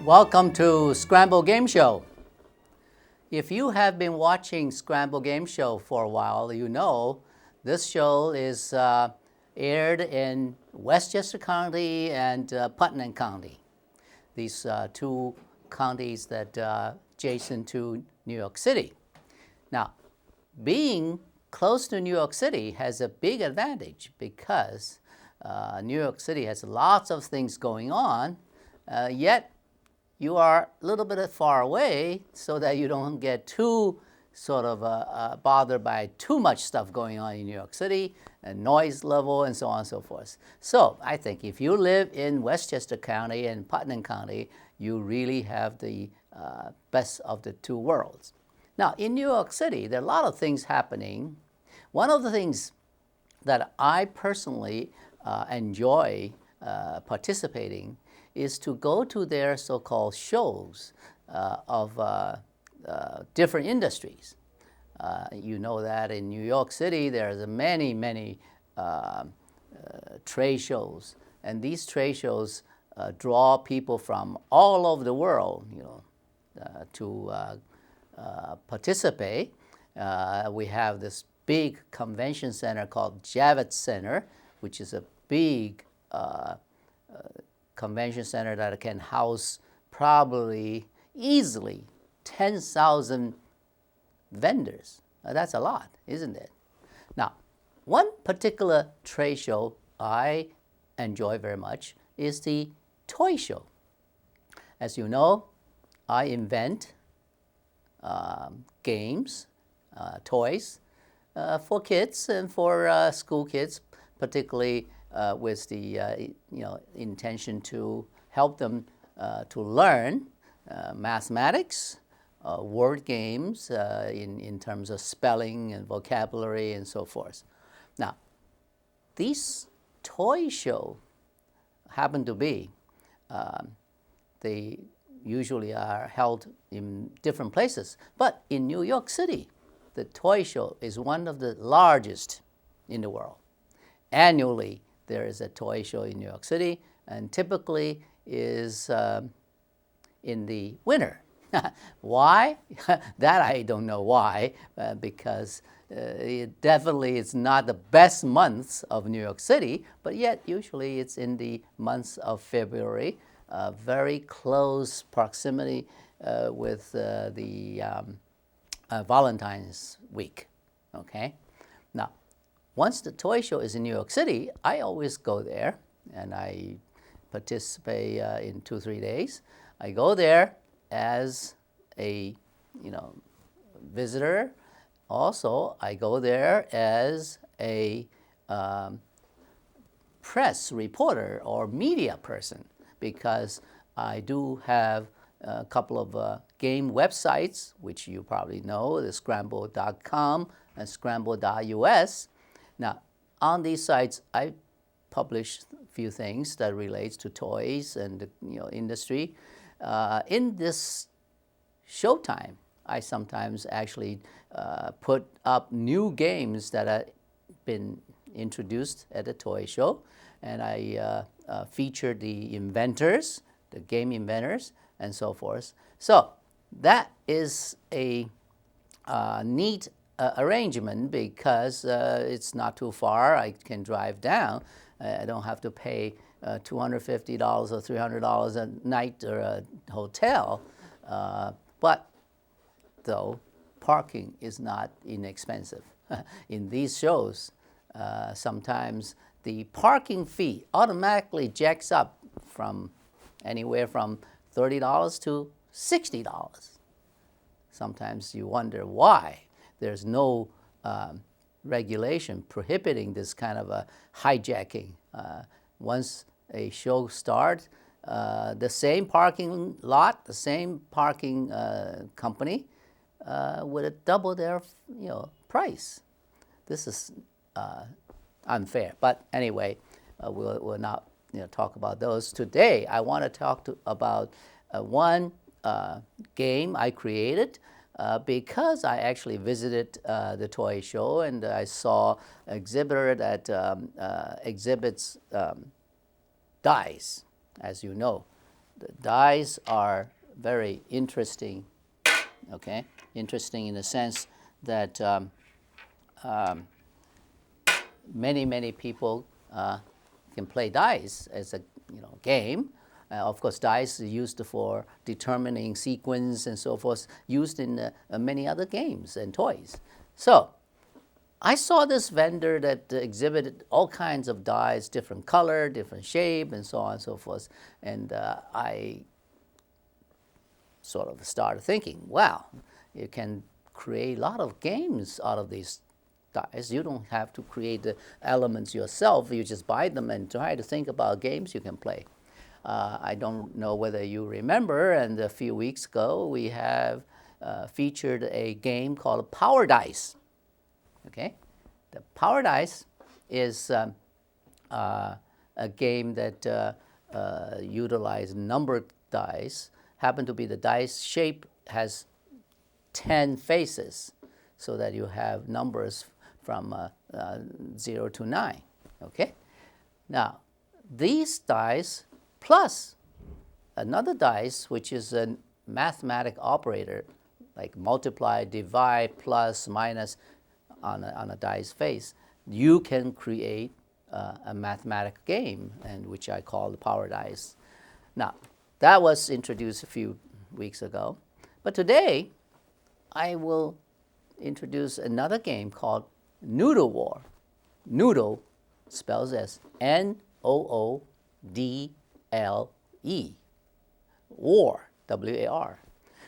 Welcome to Scramble Game Show. If you have been watching Scramble Game Show for a while, you know this show is aired in Westchester County and Putnam County. These two counties that adjacent to New York City. Now, being close to New York City has a big advantage because New York City has lots of things going on, yet you are a little bit far away so that you don't get too sort of bothered by too much stuff going on in New York City, and noise level, and so on and so forth. So I think if you live in Westchester County and Putnam County, you really have the best of the two worlds. Now, in New York City, there are a lot of things happening. One of the things that I personally enjoy participating is to go to their so-called shows of different industries. You know that in New York City, there's many trade shows, and these trade shows draw people from all over the world, to participate. We have this big convention center called Javits Center, which is a big convention center that can house probably easily 10,000 vendors. That's a lot, isn't it? Now, one particular trade show I enjoy very much is the toy show. As you know, I invent games, toys for kids and for school kids, particularly with the intention to help them to learn mathematics, word games in terms of spelling and vocabulary and so forth. Now, these toy shows happen to be, they usually are held in different places, but in New York City, the toy show is one of the largest in the world. Annually, there is a toy show in New York City, and typically is in the winter. Why? That I don't know why, because it definitely is not the best months of New York City, but yet usually it's in the months of February, very close proximity with the Valentine's week. Okay? Now, once the toy show is in New York City, I always go there, and I participate in 2-3 days. I go there as a visitor. Also, I go there as a press reporter or media person, because I do have a couple of game websites, which you probably know, the scramble.com and scramble.us. Now, on these sites, I publish a few things that relates to toys and the industry. In this showtime, I sometimes actually put up new games that have been introduced at the toy show, and I feature the inventors, the game inventors, and so forth. So that is a neat arrangement, because it's not too far. I can drive down. I don't have to pay $250 or $300 a night or a hotel. But though, parking is not inexpensive. In these shows, sometimes the parking fee automatically jacks up from anywhere from $30 to $60. Sometimes you wonder why there's no regulation prohibiting this kind of a hijacking. Once a show starts, the same parking lot, the same parking company would double their price. This is unfair. But anyway, we'll not talk about those today. I want to talk about one game I created because I actually visited the toy show, and I saw exhibitor that exhibits dice, as you know. The dice are very interesting, okay? Interesting in the sense that many people can play dice as a game. Of course, dice is used for determining sequence and so forth, used in many other games and toys. So I saw this vendor that exhibited all kinds of dice, different color, different shape, and so on and so forth. And I sort of started thinking, wow, you can create a lot of games out of these dice. You don't have to create the elements yourself. You just buy them and try to think about games you can play. I don't know whether you remember, and a few weeks ago we have featured a game called Power Dice. Okay, the Power Dice is a game that utilizes numbered dice. Happen to be the dice shape has 10 faces, so that you have numbers from 0 to 9. Okay, now these dice plus another dice, which is a mathematic operator, like multiply, divide, plus, minus on a dice face, you can create a mathematic game, and which I call the Power Dice. Now, that was introduced a few weeks ago, but today I will introduce another game called Noodle War. Noodle spells as Noodle. War, W-A-R.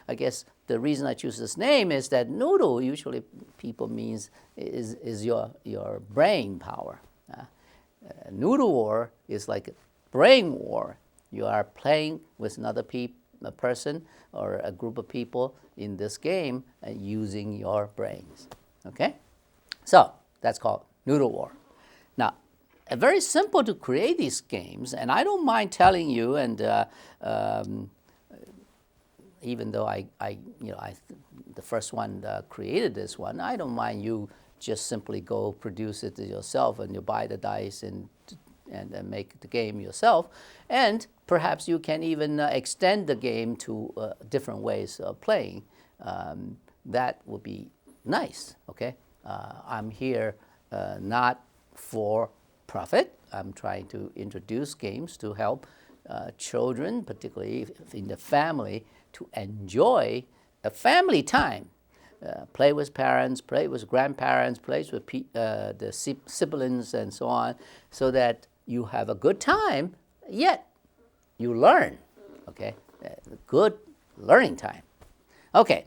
I guess the reason I choose this name is that noodle usually people means is your brain power. Noodle War is like brain war. You are playing with another a person or a group of people in this game using your brains. Okay? So that's called Noodle War. Now, very simple to create these games, and I don't mind telling you, and even though the first one created this one, I don't mind you just simply go produce it yourself, and you buy the dice and make the game yourself, and perhaps you can even extend the game to different ways of playing. That would be nice. Okay, I'm here not for profit. I'm trying to introduce games to help children, particularly in the family, to enjoy a family time. Play with parents, play with grandparents, play with the siblings and so on, so that you have a good time, yet you learn, okay? Good learning time. Okay,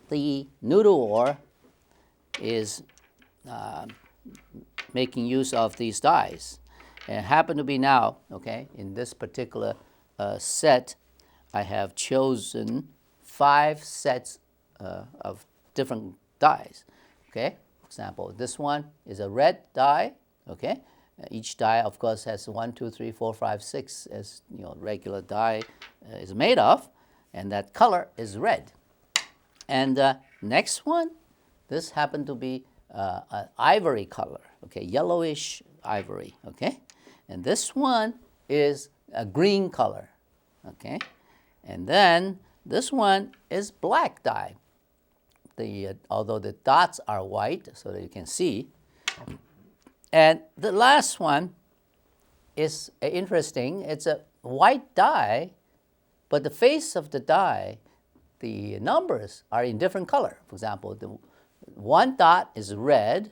the Noodle War is making use of these dice. And happen to be now, okay, in this particular set, I have chosen 5 sets of different dice. Okay, for example, this one is a red die. Okay, each die, of course, has 1, 2, 3, 4, 5, 6, as regular die is made of, and that color is red. And next one, this happened to be an ivory color. Okay, yellowish ivory. Okay, and this one is a green color. Okay, and then this one is black die. Although the dots are white, so that you can see. And the last one is interesting. It's a white die, but the face of the die, the numbers are in different color. For example, the 1 dot is red,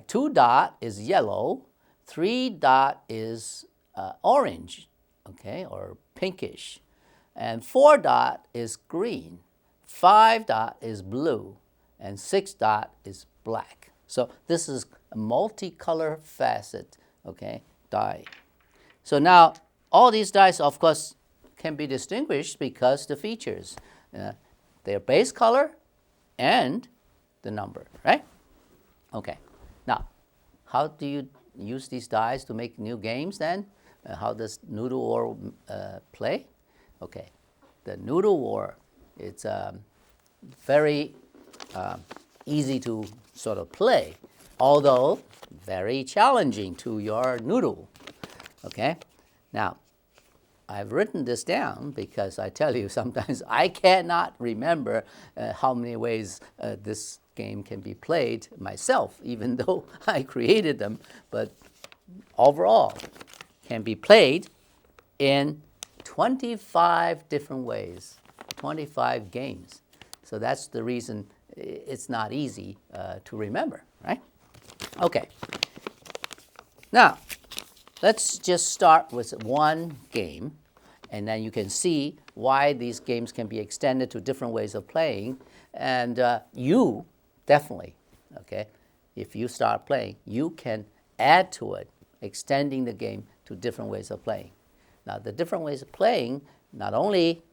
2 dot is yellow, 3 dot is orange, okay, or pinkish, and 4 dot is green, 5 dot is blue, and 6 dot is black. So this is a multicolor facet, okay, die. So now all these dice, of course, can be distinguished because the features, their base color and the number, right? Okay. Now, how do you use these dice to make new games then? How does Noodle War play? Okay. The Noodle War, it's very easy to sort of play, although very challenging to your noodle. Okay? Now, I've written this down because I tell you sometimes I cannot remember how many ways this game can be played myself, even though I created them. But overall, can be played in 25 different ways, 25 games. So that's the reason it's not easy to remember, right? Okay. Now, let's just start with one game, and then you can see why these games can be extended to different ways of playing. And you definitely, okay, if you start playing, you can add to it, extending the game to different ways of playing. Now, the different ways of playing not only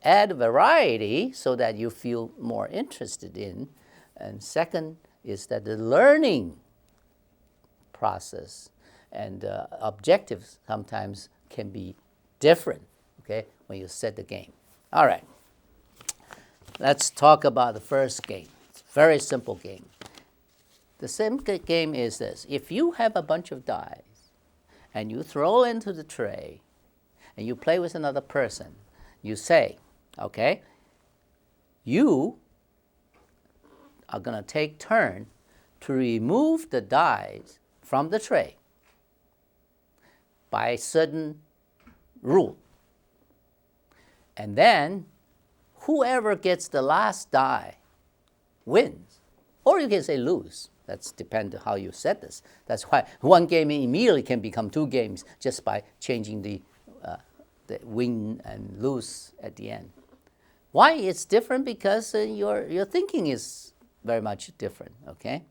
add variety so that you feel more interested in, and second is that the learning process and objectives sometimes can be different, okay, when you set the game. All right, let's talk about the first game. It's a very simple game. The simple game is this. If you have a bunch of dice and you throw into the tray and you play with another person, you say, okay, you are going to take turn to remove the dice from the tray by a certain rule. And then whoever gets the last die wins. Or you can say lose. That's depends on how you set this. That's why one game immediately can become two games just by changing the win and lose at the end. Why it's different? Because your thinking is very much different, okay?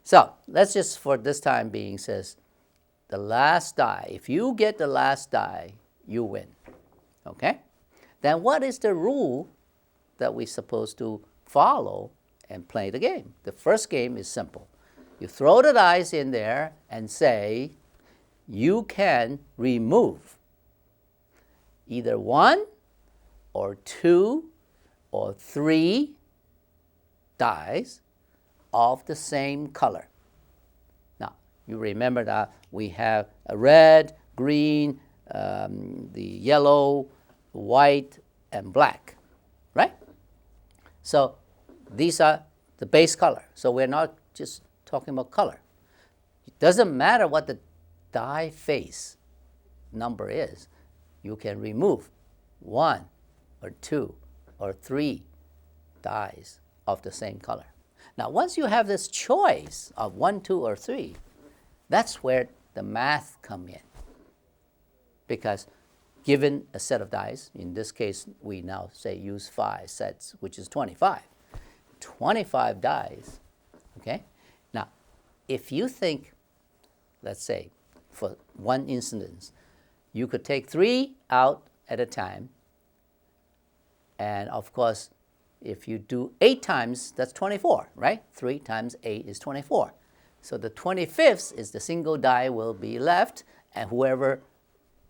So let's just, for this time being, says the last die. If you get the last die, you win, okay? Then what is the rule that we're supposed to follow and play the game? The first game is simple. You throw the dice in there and say you can remove either 1 or 2 or 3 dice of the same color. Now, you remember that we have a red, green, the yellow, white, and black, right? So these are the base color. So we're not just talking about color. It doesn't matter what the die face number is. You can remove 1 or 2 or 3 dice of the same color. Now, once you have this choice of 1, 2, or 3, that's where the math come in. Because given a set of dice, in this case, we now say use 5 sets, which is 25. 25 dice, okay? Now, if you think, let's say, for one instance, you could take 3 out at a time, and of course, if you do 8 times, that's 24, right? 3 times 8 is 24. So the 25th is the single die will be left, and whoever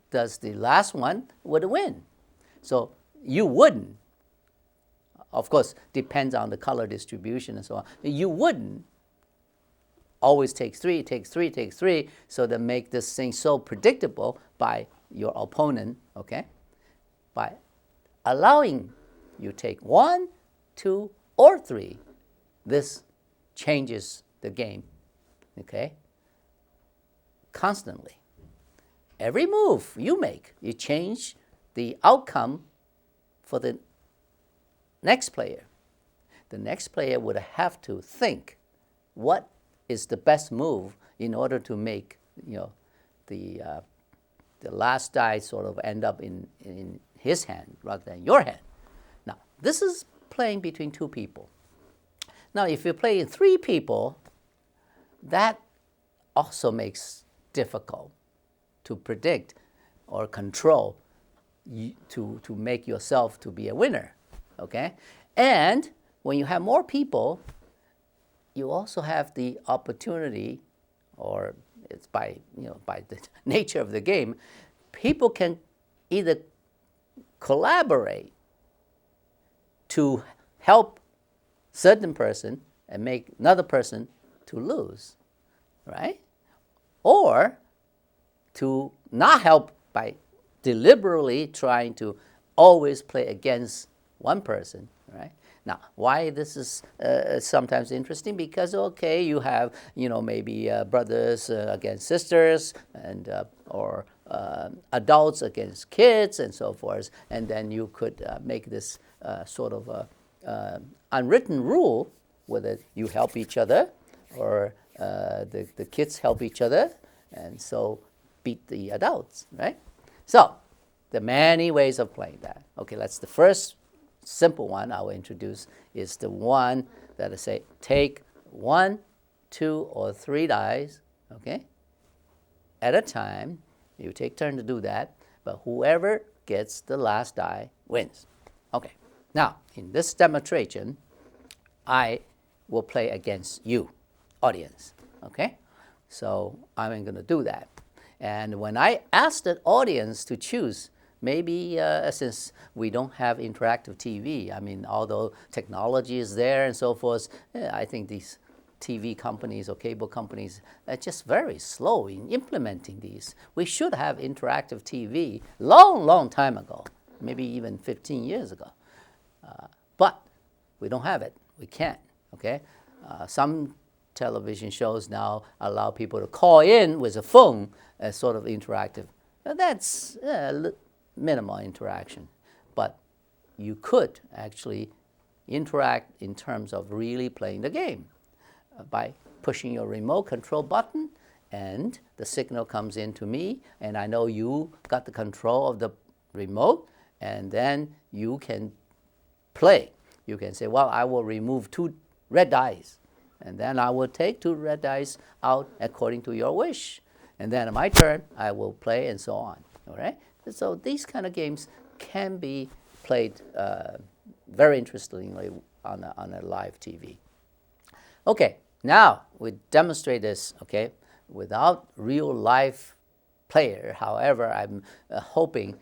does the last one would win. So you wouldn't, of course, depends on the color distribution and so on. You wouldn't always take 3, take 3, take 3, so to make this thing so predictable by your opponent, okay? By allowing you take 1, 2, or 3, this changes the game, okay? Constantly. Every move you make, you change the outcome for the next player. The next player would have to think what is the best move in order to make, the last die sort of end up in his hand rather than your hand. Now, this is playing between 2 people. Now, if you play in 3 people, that also makes difficult to predict or control to make yourself to be a winner, okay? And when you have more people, you also have the opportunity, or it's by the nature of the game, people can either collaborate to help certain person and make another person to lose, right? Or to not help by deliberately trying to always play against one person, right? Now, why this is sometimes interesting? Because okay, you have maybe brothers against sisters, and or adults against kids, and so forth, and then you could make this sort of unwritten rule, whether you help each other or the kids help each other, and so beat the adults, right? So there are many ways of playing that. Okay, that's the first simple one I will introduce, is the one that I say take 1, 2, or 3 dice, okay, at a time. You take turn to do that, but whoever gets the last die wins. Okay, now in this demonstration, I will play against you, audience, okay? So I'm going to do that. And when I ask the audience to choose, maybe since we don't have interactive TV, I mean, although technology is there and so forth, I think these TV companies or cable companies are just very slow in implementing these. We should have interactive TV long time ago, maybe even 15 years ago. But we don't have it. We can't, okay? Some television shows now allow people to call in with a phone as sort of interactive. That's minimal interaction. But you could actually interact in terms of really playing the game by pushing your remote control button, and the signal comes in to me, and I know you got the control of the remote, and then you can play. You can say, well, I will remove 2 red dice, and then I will take 2 red dice out according to your wish. And then on my turn, I will play, and so on. All right? So these kind of games can be played very interestingly on a live TV. Okay, now we demonstrate this, okay, without real live player. However, I'm hoping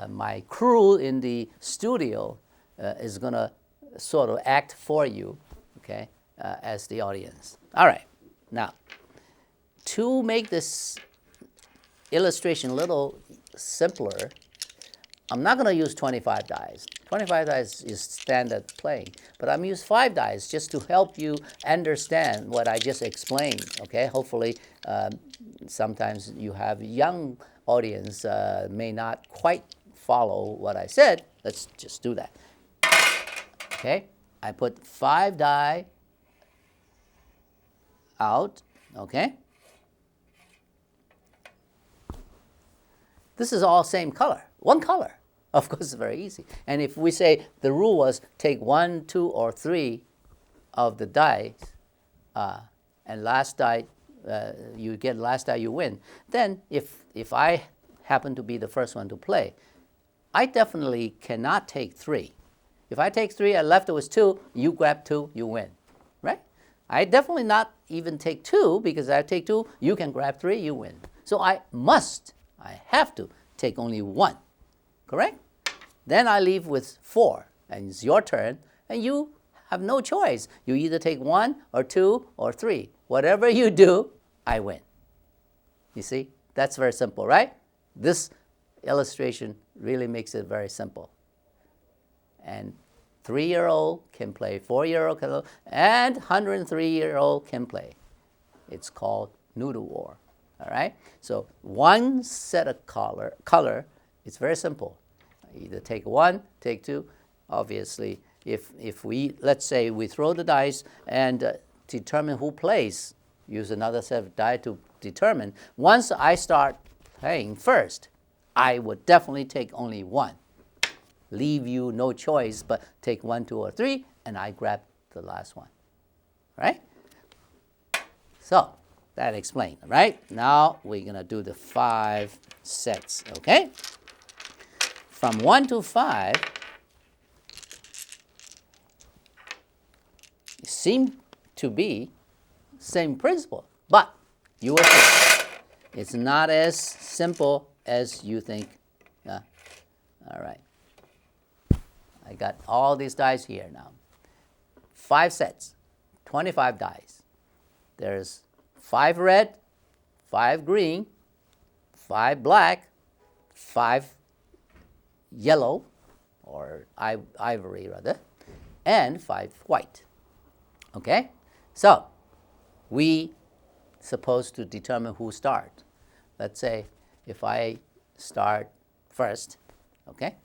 my crew in the studio is going to sort of act for you, okay, as the audience. All right, now, to make this illustration a little simpler, I'm not going to use 25 dice. 25 dice is standard playing, but I'm use 5 dice just to help you understand what I just explained, okay? Hopefully, sometimes you have young audience may not quite follow what I said. Let's just do that. Okay, I put 5 die out, okay? This is all same color, one color. Of course, it's very easy. And if we say the rule was take 1, 2, or 3 of the dice, and last die, you get last die, you win. Then if I happen to be the first one to play, I definitely cannot take 3. If I take 3 and left it was 2, you grab 2, you win, right? I definitely not even take 2, because if I take 2, you can grab 3, you win. So I have to take only 1, correct? Then I leave with 4, and it's your turn, and you have no choice. You either take 1 or 2 or 3. Whatever you do, I win. You see, that's very simple, right? This illustration really makes it very simple. And 3-year-old can play, 4-year-old can play, and 103-year-old can play. It's called Noodle War. All right? So one set of color, it's very simple. Either take 1, take 2. Obviously, if we, let's say we throw the dice and determine who plays, use another set of die to determine. Once I start playing first, I would definitely take only 1. Leave you no choice but take 1, 2, or 3, and I grab the last one. Right? So that explained, right? Now we're going to do the 5 sets, okay? From 1 to 5, seem to be same principle, but you will see it's not as simple as you think. All right. I got all these dice here now. 5 sets, 25 dice. There's 5 red, 5 green, 5 black, 5 yellow, or ivory rather, and 5 white. Okay? So we supposed to determine who start. Let's say if I start first, okay,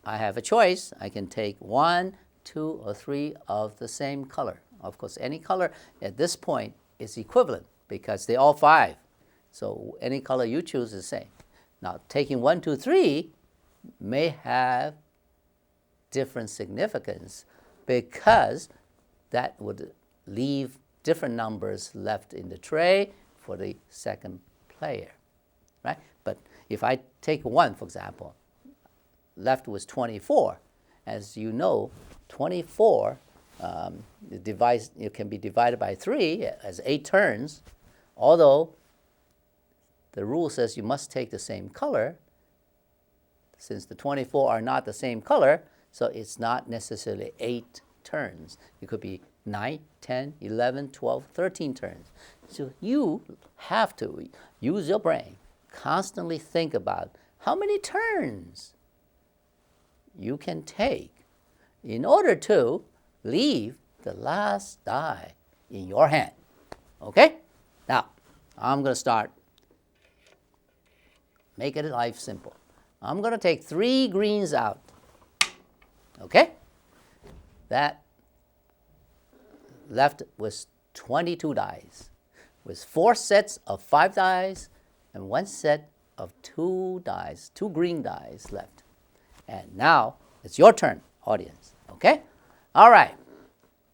I have a choice. I can take 1, 2, or 3 of the same color. Of course, any color at this point is equivalent because they're all 5. So any color you choose is the same. Now, taking 1, 2, 3 may have different significance because that would leave different numbers left in the tray for the second player, right? But if I take 1, for example, left was 24. As you know, 24 it can be divided by 3 as 8 turns, although the rule says you must take the same color. Since the 24 are not the same color, so it's not necessarily 8 turns. It could be 9, 10, 11, 12, 13 turns. So you have to use your brain, constantly think about how many turns you can take in order to leave the last die in your hand. Okay? Now, I'm going to start making life simple. I'm going to take 3 greens out. Okay? That left was 22 dice, with 4 sets of 5 dice and 1 set of 2 dice, 2 green dice left. And now it's your turn, audience. Okay? All right.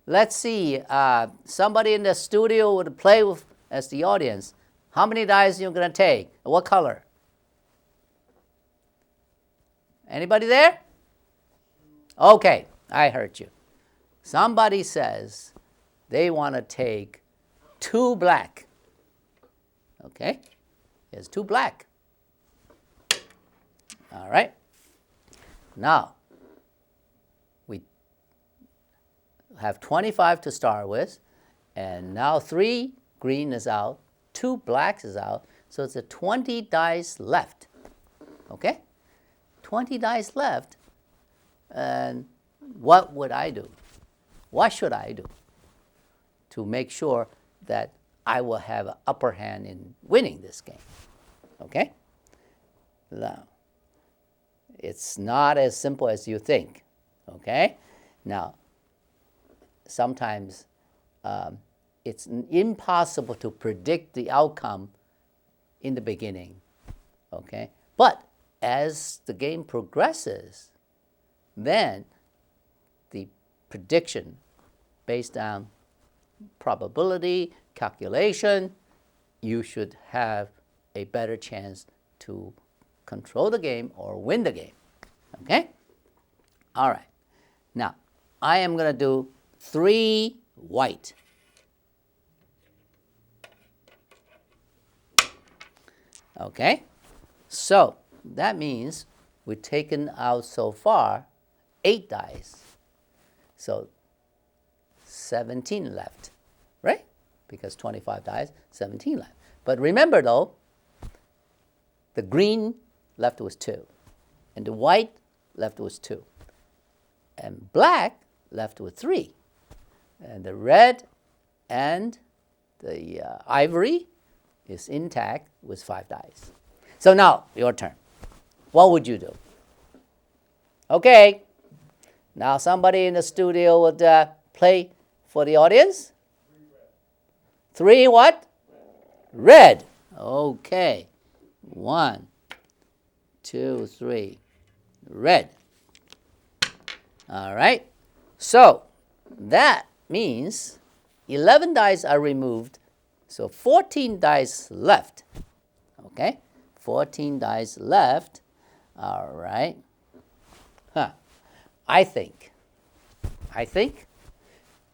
Let's see. Somebody in the studio would play with as the audience. How many dice you're going to take? What color? Anybody there? Okay, I heard you. Somebody says they want to take 2 black. Okay, here's 2 black. All right. Now, we have 25 to start with, and now 3 green is out, 2 blacks is out, so it's a 20 dice left. Okay? 20 dice left, and what would I do? What should I do to make sure that I will have an upper hand in winning this game? Okay? Now, it's not as simple as you think. Okay? Now, sometimes it's impossible to predict the outcome in the beginning. Okay? But as the game progresses, then the prediction based on probability, calculation, you should have a better chance to control the game or win the game. Okay? All right. Now, I am going to do 3 white. Okay? So, that means we've taken out so far 8 dice. So 17 left, right? Because 25 dice, 17 left. But remember though, the green left was 2, and the white left was 2, and black left with 3, and the red and the ivory is intact with 5 dice. So now, your turn. What would you do? Okay. Now somebody in the studio would play for the audience. 3 what? Red. Okay. 1, 2, 3. Red. All right. So that means 11 dice are removed, so 14 dice left. Okay. 14 dice left. All right. I think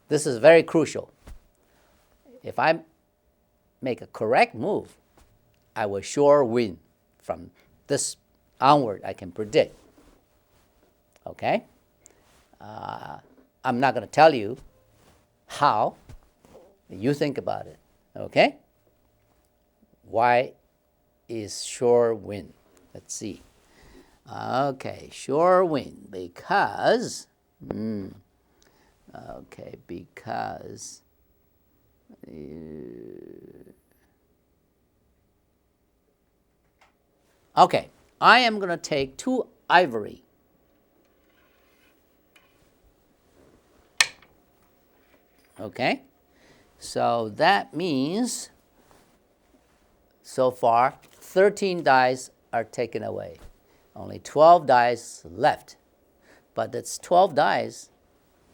this is very crucial. If I make a correct move, I will sure win. From this onward, I can predict. Okay? I'm not going to tell you how. You think about it. Okay? Why is sure win? Let's see. Okay, sure win because, okay, because, okay, I am going to take 2 ivory. Okay, so that means so far 13 dice are taken away. Only 12 dice left. But that's 12 dice.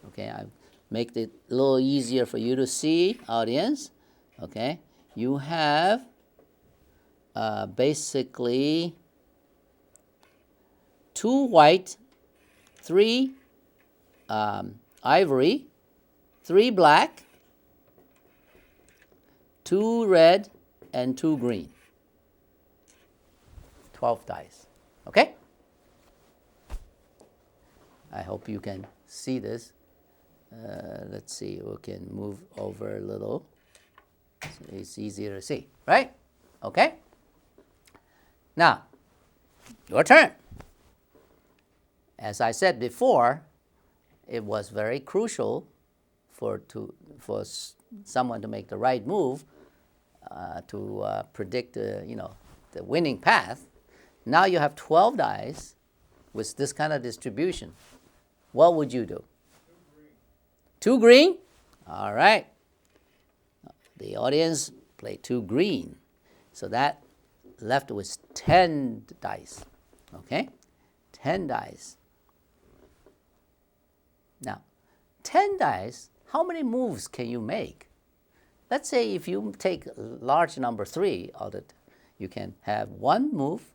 Okay, I make it a little easier for you to see, audience. Okay, you have basically 2 white, 3 ivory, 3 black, 2 red, and 2 green. 12 dice. Okay? I hope you can see this. Let's see, we can move over a little. So it's easier to see, right? Okay? Now, your turn. As I said before, it was very crucial for someone to make the right move to predict the winning path. Now you have 12 dice with this kind of distribution. What would you do? 2 green? All right. The audience played 2 green. So that left with 10 dice. Okay? 10 dice. Now, 10 dice, how many moves can you make? Let's say if you take large number 3, you can have 1 move,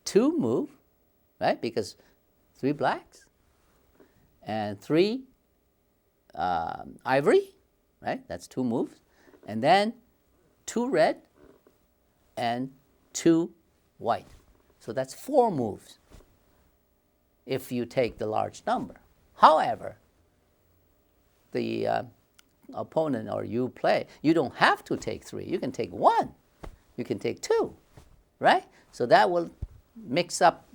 2 move, right? Because 3 blacks and 3 ivory, right? That's 2 moves. And then 2 red and 2 white. So that's 4 moves if you take the large number. However, the opponent or you play, you don't have to take 3. You can take 1. You can take 2, right? So that will mess up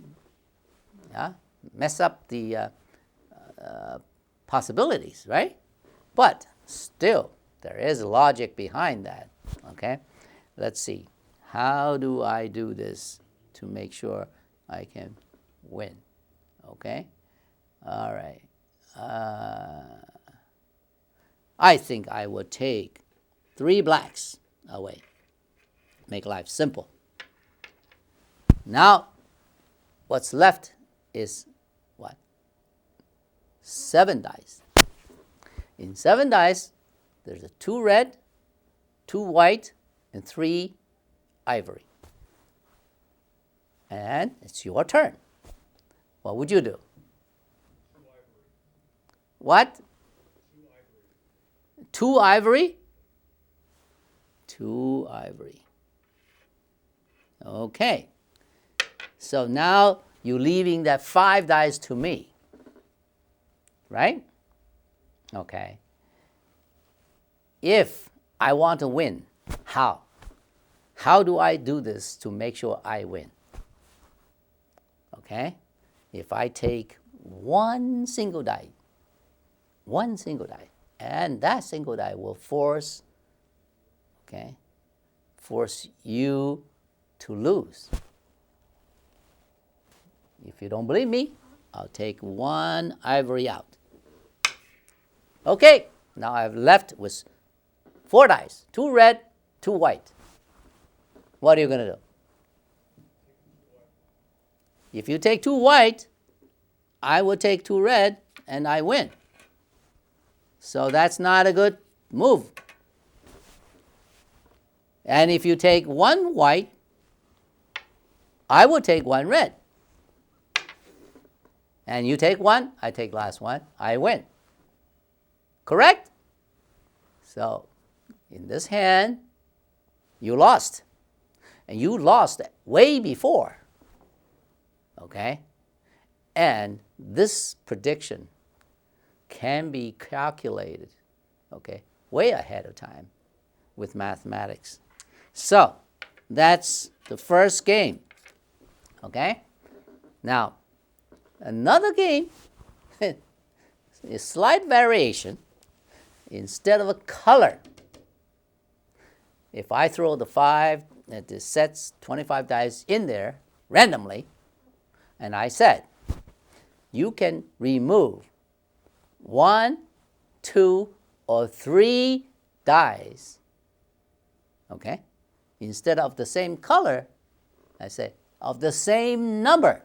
the possibilities, right? But still, there is logic behind that, okay? Let's see. How do I do this to make sure I can win, okay? All right. I think I would take 3 blacks away. Make life simple. Now, what's left is what? 7 dice. In 7 dice, there's a 2 red, 2 white, and 3 ivory. And it's your turn. What would you do? 2 ivory. What? 2 ivory. 2 ivory? 2 ivory. Okay. So now you're leaving that 5 dice to me, right? Okay. If I want to win, how? How do I do this to make sure I win? Okay? If I take 1 single die, and that single die will force you to lose. If you don't believe me, I'll take 1 ivory out. Okay, now I've left with 4 dice, 2 red, 2 white. What are you going to do? If you take 2 white, I will take 2 red, and I win. So that's not a good move. And if you take 1 white, I will take 1 red. And you take 1, I take last one, I win. Correct? So in this hand, you lost. And you lost way before. Okay? And this prediction can be calculated, okay, way ahead of time with mathematics. So that's the first game. Okay? Now, another game is slight variation. Instead of a color, if I throw the sets 25 dice in there randomly, and I said, you can remove 1, 2, or 3 dice, okay? Instead of the same color, I say, of the same number.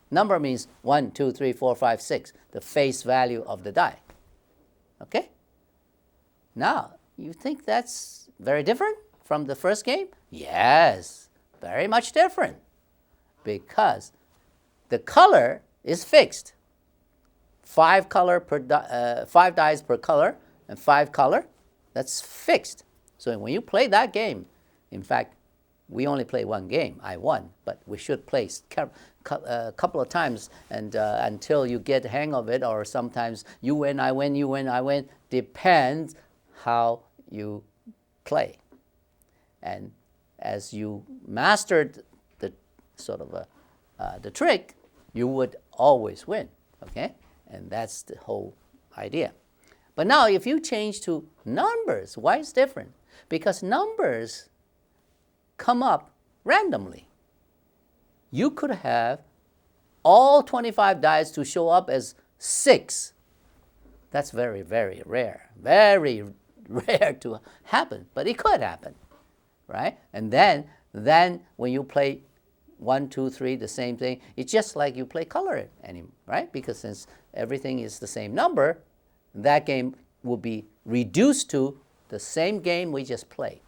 Number means 1, 2, 3, 4, 5, 6, the face value of the die, okay? Now, you think that's very different from the first game? Yes, very much different, because the color is fixed. 5 dice per color and 5 color, that's fixed. So when you play that game, in fact, we only play one game. I won, but we should play a couple of times and until you get the hang of it, or sometimes you win, I win, you win, I win. Depends how you play. And as you mastered the sort of the trick, you would always win, okay? And that's the whole idea. But now if you change to numbers, why is it different? Because numbers come up randomly. You could have all 25 dice to show up as 6. That's very, very rare. Very rare to happen, but it could happen, right? And then when you play 1, 2, 3, the same thing, it's just like you play color, right? Because since everything is the same number, that game will be reduced to the same game we just played.